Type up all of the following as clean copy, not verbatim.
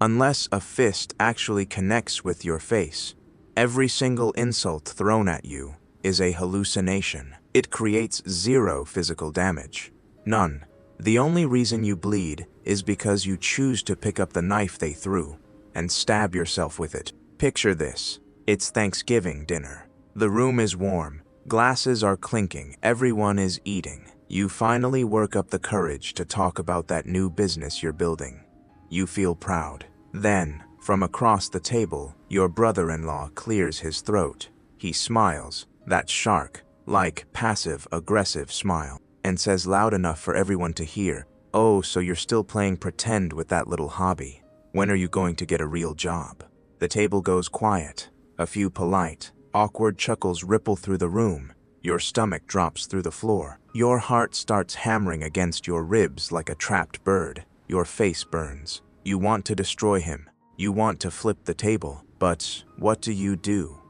unless a fist actually connects with your face. Every single insult thrown at you is a hallucination. It creates zero physical damage. None. The only reason you bleed is because you choose to pick up the knife they threw and stab yourself with it. Picture this. It's Thanksgiving dinner. The room is warm. Glasses are clinking. Everyone is eating. You finally work up the courage to talk about that new business you're building. You feel proud. Then, from across the table, your brother-in-law clears his throat. He smiles, that shark-like passive-aggressive smile, and says loud enough for everyone to hear, "Oh, so you're still playing pretend with that little hobby. When are you going to get a real job?" The table goes quiet. A few polite, awkward chuckles ripple through the room. Your stomach drops through the floor. Your heart starts hammering against your ribs like a trapped bird. Your face burns. You want to destroy him. You want to flip the table. But what do?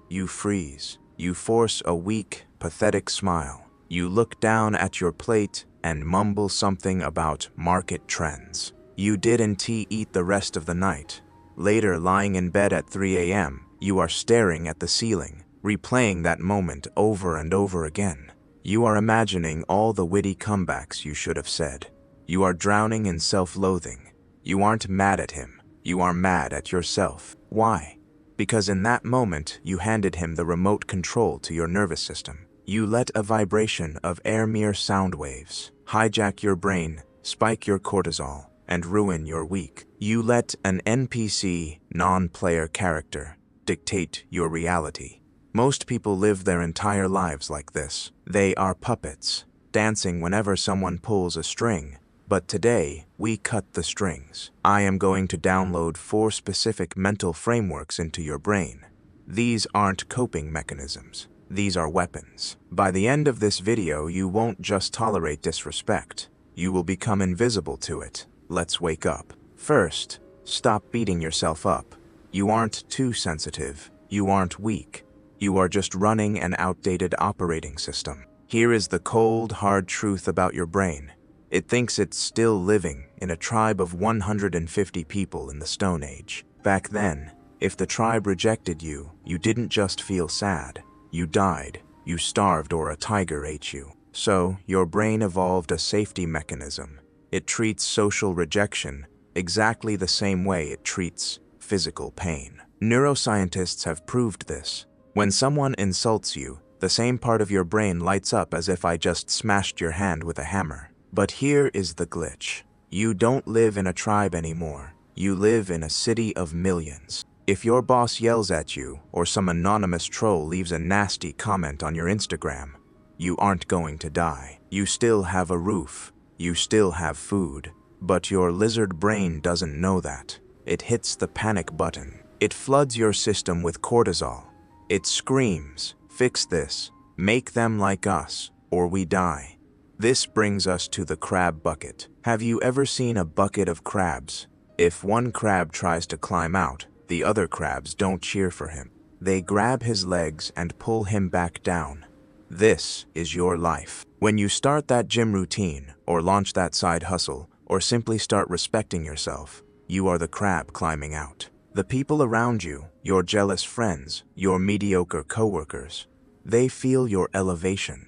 You freeze. You force a weak, pathetic smile. You look down at your plate and mumble something about market trends. You didn't eat the rest of the night. Later, lying in bed at 3 a.m., you are staring at the ceiling, replaying that moment over and over again. You are imagining all the witty comebacks you should have said. You are drowning in self-loathing. You aren't mad at him. You are mad at yourself. Why? Because in that moment, you handed him the remote control to your nervous system. You let a vibration of mere sound waves hijack your brain, spike your cortisol, and ruin your week. You let an NPC, non-player character, dictate your reality. Most people live their entire lives like this. They are puppets, dancing whenever someone pulls a string. But today, we cut the strings. I am going to download 4 specific mental frameworks into your brain. These aren't coping mechanisms. These are weapons. By the end of this video, you won't just tolerate disrespect. You will become invisible to it. Let's wake up. First, stop beating yourself up. You aren't too sensitive. You aren't weak. You are just running an outdated operating system. Here is the cold, hard truth about your brain. It thinks it's still living in a tribe of 150 people in the Stone Age. Back then, if the tribe rejected you, you didn't just feel sad. You died, you starved, or a tiger ate you. So, your brain evolved a safety mechanism. It treats social rejection exactly the same way it treats physical pain. Neuroscientists have proved this. When someone insults you, the same part of your brain lights up as if I just smashed your hand with a hammer. But here is the glitch. You don't live in a tribe anymore. You live in a city of millions. If your boss yells at you, or some anonymous troll leaves a nasty comment on your Instagram, you aren't going to die. You still have a roof. You still have food. But your lizard brain doesn't know that. It hits the panic button. It floods your system with cortisol. It screams, "Fix this. Make them like us, or we die." This brings us to the crab bucket. Have you ever seen a bucket of crabs? If one crab tries to climb out, the other crabs don't cheer for him. They grab his legs and pull him back down. This is your life. When you start that gym routine, or launch that side hustle, or simply start respecting yourself, you are the crab climbing out. The people around you, your jealous friends, your mediocre coworkers, they feel your elevation.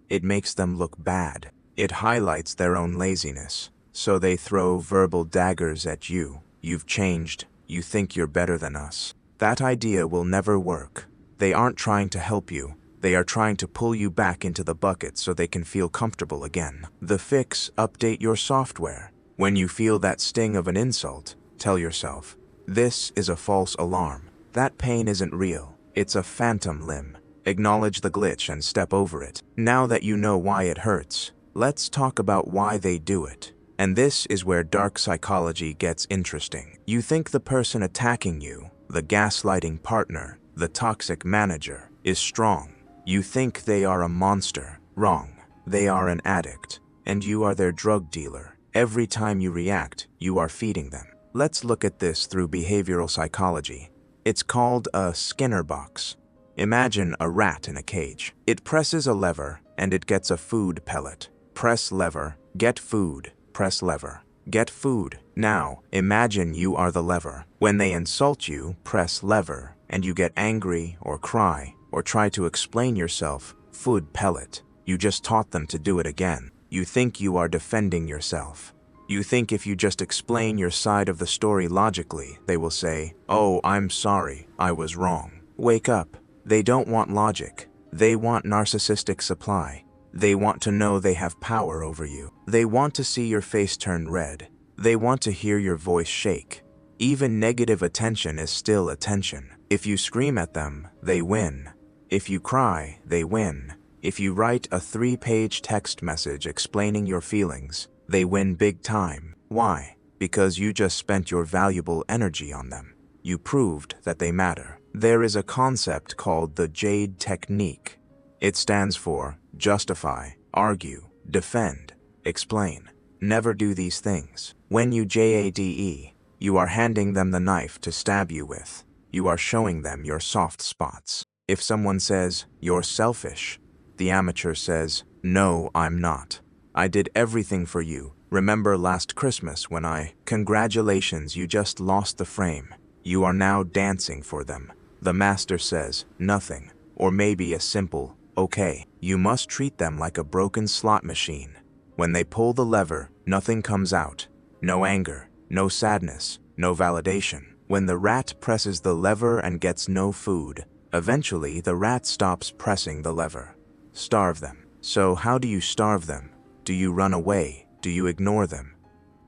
It makes them look bad. It highlights their own laziness. So they throw verbal daggers at you. You've changed. You think you're better than us. That idea will never work. They aren't trying to help you. They are trying to pull you back into the bucket so they can feel comfortable again. The fix: update your software. When you feel that sting of an insult, tell yourself, this is a false alarm. That pain isn't real. It's a phantom limb. Acknowledge the glitch and step over it. Now that you know why it hurts, let's talk about why they do it. And this is where dark psychology gets interesting. You think the person attacking you, the gaslighting partner, the toxic manager, is strong. You think they are a monster. Wrong. They are an addict, and you are their drug dealer. Every time you react, you are feeding them. Let's look at this through behavioral psychology. It's called a Skinner box. Imagine a rat in a cage. It presses a lever, and it gets a food pellet. Press lever, get food. Press lever, get food. Now, imagine you are the lever. When they insult you, press lever, and you get angry or cry or try to explain yourself. Food pellet. You just taught them to do it again. You think you are defending yourself. You think if you just explain your side of the story logically, they will say, "Oh, I'm sorry, I was wrong." Wake up. They don't want logic. They want narcissistic supply. They want to know they have power over you. They want to see your face turn red. They want to hear your voice shake. Even negative attention is still attention. If you scream at them, they win. If you cry, they win. If you write a 3-page text message explaining your feelings, they win big time. Why? Because you just spent your valuable energy on them. You proved that they matter. There is a concept called the JADE technique. It stands for justify, argue, defend, explain. Never do these things. When you JADE, you are handing them the knife to stab you with. You are showing them your soft spots. If someone says, "You're selfish," the amateur says, "No, I'm not. I did everything for you. Remember last Christmas when Congratulations, you just lost the frame. You are now dancing for them." The master says, "Nothing," or maybe a simple, "Okay." You must treat them like a broken slot machine. When they pull the lever, nothing comes out. No anger, no sadness, no validation. When the rat presses the lever and gets no food, eventually the rat stops pressing the lever. Starve them. So how do you starve them? Do you run away? Do you ignore them?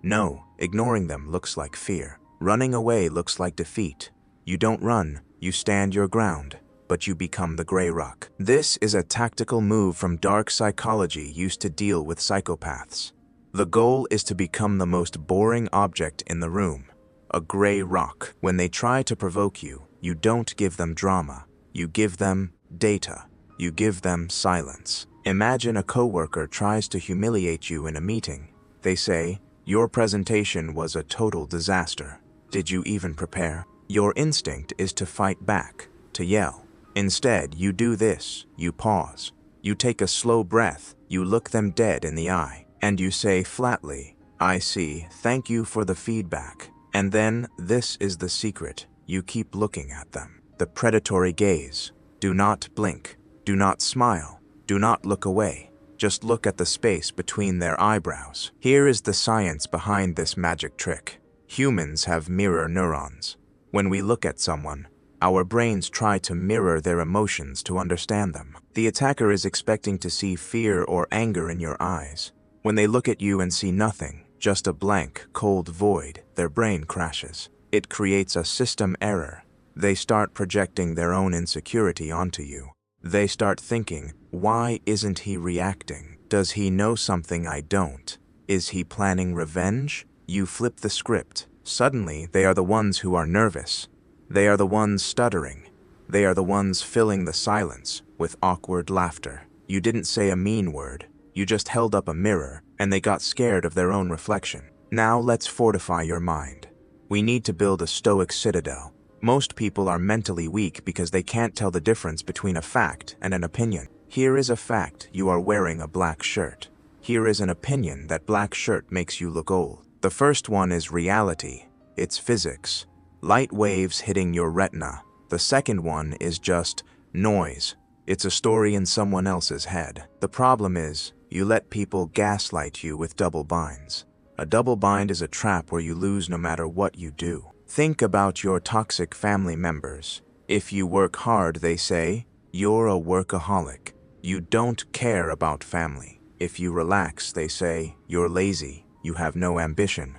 No, ignoring them looks like fear. Running away looks like defeat. You don't run, you stand your ground, but you become the gray rock. This is a tactical move from dark psychology used to deal with psychopaths. The goal is to become the most boring object in the room, a gray rock. When they try to provoke you, you don't give them drama. You give them data. You give them silence. Imagine a coworker tries to humiliate you in a meeting. They say, "Your presentation was a total disaster. Did you even prepare?" Your instinct is to fight back, to yell. Instead, you do this. You pause. You take a slow breath. You look them dead in the eye. And you say flatly, "I see. Thank you for the feedback." And then, this is the secret. You keep looking at them. The predatory gaze. Do not blink. Do not smile. Do not look away. Just look at the space between their eyebrows. Here is the science behind this magic trick. Humans have mirror neurons. When we look at someone, our brains try to mirror their emotions to understand them. The attacker is expecting to see fear or anger in your eyes. When they look at you and see nothing, just a blank, cold void, their brain crashes. It creates a system error. They start projecting their own insecurity onto you. They start thinking, "Why isn't he reacting? Does he know something I don't? Is he planning revenge?" You flip the script. Suddenly, they are the ones who are nervous. They are the ones stuttering. They are the ones filling the silence with awkward laughter. You didn't say a mean word. You just held up a mirror, and they got scared of their own reflection. Now let's fortify your mind. We need to build a stoic citadel. Most people are mentally weak because they can't tell the difference between a fact and an opinion. Here is a fact: you are wearing a black shirt. Here is an opinion: that black shirt makes you look old. The first one is reality. It's physics. Light waves hitting your retina. The second one is just noise. It's a story in someone else's head. The problem is, you let people gaslight you with double binds. A double bind is a trap where you lose no matter what you do. Think about your toxic family members. If you work hard, they say, "You're a workaholic. You don't care about family." If you relax, they say, "You're lazy. You have no ambition."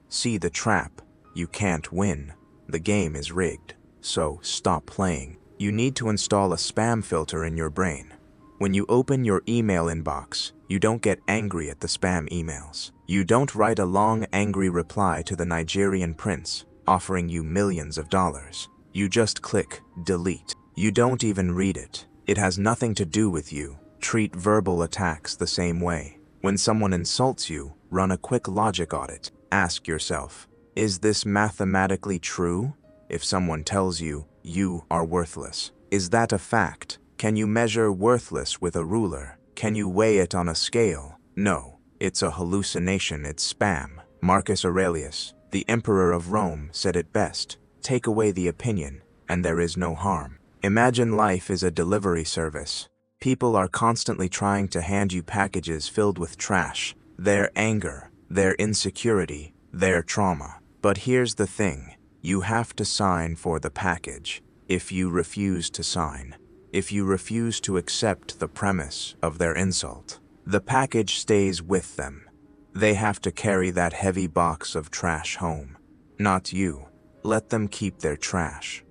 See the trap. You can't win. The game is rigged. So stop playing. You need to install a spam filter in your brain. When you open your email inbox, you don't get angry at the spam emails. You don't write a long, angry reply to the Nigerian prince offering you millions of dollars. You just click delete. You don't even read it. It has nothing to do with you. Treat verbal attacks the same way. When someone insults you, run a quick logic audit. Ask yourself, is this mathematically true? If someone tells you, "You are worthless," is that a fact? Can you measure worthless with a ruler? Can you weigh it on a scale? No, it's a hallucination, it's spam. Marcus Aurelius, The Emperor of Rome said it best: take away the opinion, and there is no harm. Imagine life is a delivery service. People are constantly trying to hand you packages filled with trash, their anger, their insecurity, their trauma. But here's the thing: you have to sign for the package. If you refuse to sign, if you refuse to accept the premise of their insult, the package stays with them. They have to carry that heavy box of trash home. Not you. Let them keep their trash.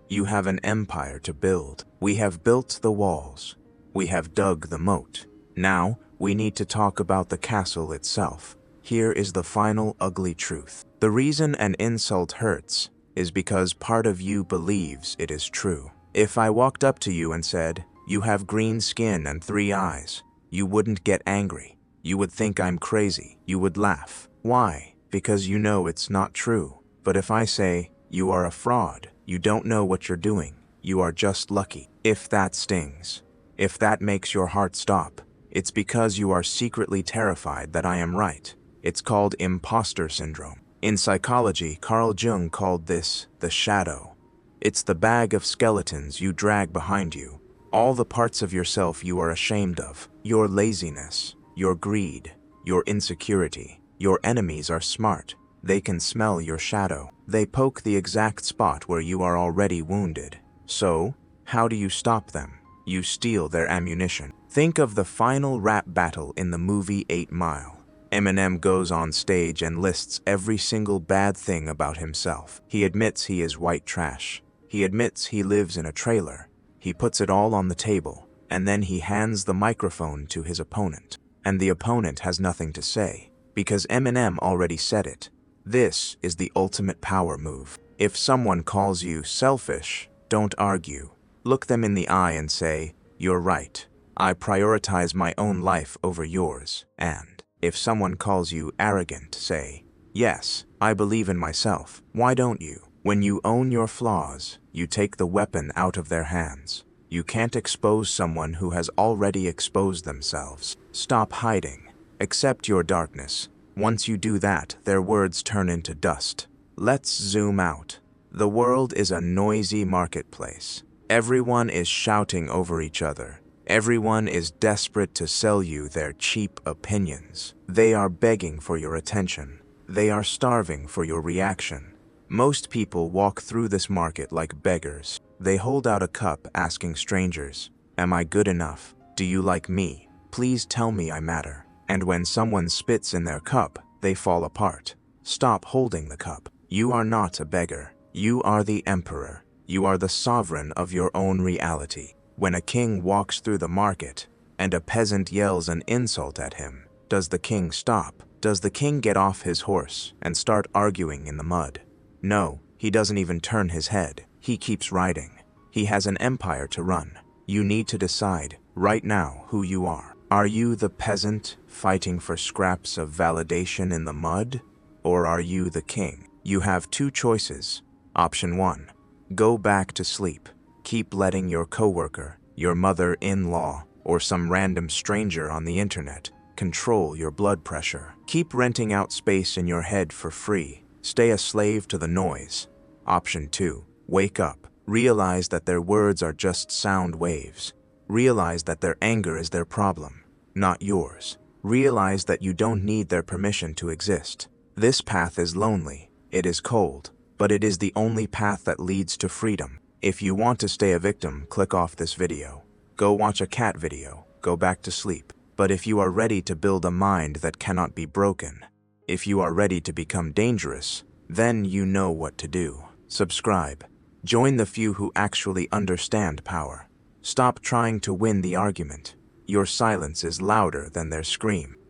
You have an empire to build. We have built the walls. We have dug the moat. Now, we need to talk about the castle itself. Here is the final ugly truth. The reason an insult hurts is because part of you believes it is true. If I walked up to you and said, "You have green skin and 3 eyes," you wouldn't get angry. You would think I'm crazy. You would laugh. Why? Because you know it's not true. But if I say, "You are a fraud, you don't know what you're doing, you are just lucky," if that stings, if that makes your heart stop, it's because you are secretly terrified that I am right. It's called imposter syndrome. In psychology, Carl Jung called this the shadow. It's the bag of skeletons you drag behind you, all the parts of yourself you are ashamed of, your laziness, your greed, your insecurity. Your enemies are smart. They can smell your shadow. They poke the exact spot where you are already wounded. So, how do you stop them? You steal their ammunition. Think of the final rap battle in the movie 8 Mile. Eminem goes on stage and lists every single bad thing about himself. He admits he is white trash. He admits he lives in a trailer. He puts it all on the table, and then he hands the microphone to his opponent. And the opponent has nothing to say, because Eminem already said it. This is the ultimate power move. If someone calls you selfish, don't argue. Look them in the eye and say, "You're right. I prioritize my own life over yours." And if someone calls you arrogant, say, "Yes, I believe in myself. Why don't you?" When you own your flaws, you take the weapon out of their hands. You can't expose someone who has already exposed themselves. Stop hiding. Accept your darkness. Once you do that, their words turn into dust. Let's zoom out. The world is a noisy marketplace. Everyone is shouting over each other. Everyone is desperate to sell you their cheap opinions. They are begging for your attention. They are starving for your reaction. Most people walk through this market like beggars. They hold out a cup asking strangers, "Am I good enough? Do you like me? Please tell me I matter." And when someone spits in their cup, they fall apart. Stop holding the cup. You are not a beggar. You are the emperor. You are the sovereign of your own reality. When a king walks through the market and a peasant yells an insult at him, does the king stop? Does the king get off his horse and start arguing in the mud? No, he doesn't even turn his head. He keeps riding. He has an empire to run. You need to decide right now who you are. Are you the peasant fighting for scraps of validation in the mud? Or are you the king? You have 2 choices. Option 1, go back to sleep. Keep letting your coworker, your mother-in-law, or some random stranger on the internet control your blood pressure. Keep renting out space in your head for free. Stay a slave to the noise. Option 2, wake up. Realize that their words are just sound waves. Realize that their anger is their problem, not yours. Realize that you don't need their permission to exist. This path is lonely. It is cold, but it is the only path that leads to freedom. If you want to stay a victim, click off this video. Go watch a cat video. Go back to sleep. But if you are ready to build a mind that cannot be broken, if you are ready to become dangerous, then you know what to do. Subscribe. Join the few who actually understand power. Stop trying to win the argument. Your silence is louder than their scream.